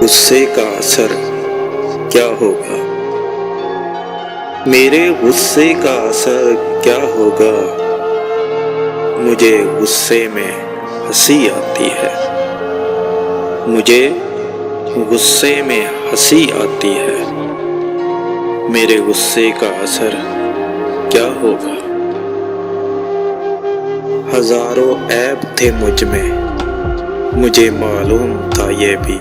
गुस्से का असर क्या होगा? मेरे गुस्से का असर क्या होगा? मुझे गुस्से में हंसी आती है। मुझे गुस्से में हंसी आती है। मेरे गुस्से का असर क्या होगा? हजारों ऐब थे मुझ में, मुझे मालूम था ये भी।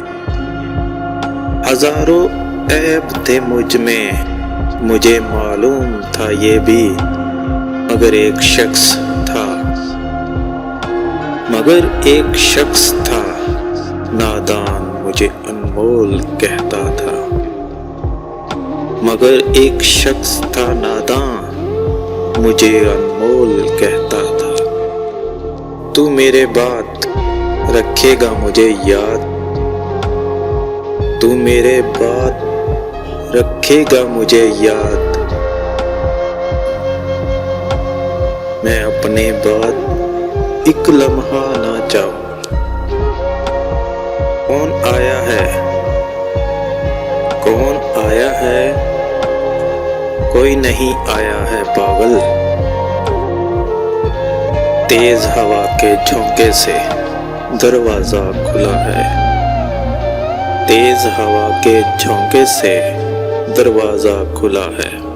हजारों ऐब थे मुझ में, मुझे मालूम था ये भी। मगर एक शख्स था नादान, मुझे अनमोल कहता था। मगर एक शख्स था नादान, मुझे अनमोल कहता था। तू मेरे बाद रखेगा मुझे याद, तू मेरे बाद रखेगा मुझे याद। मैं अपने बाद एक लम्हा ना जाऊं। कौन आया है? कौन आया है? कोई नहीं आया है पागल। तेज हवा के झोंके से दरवाजा खुला है। तेज हवा के झोंके से दरवाजा खुला है।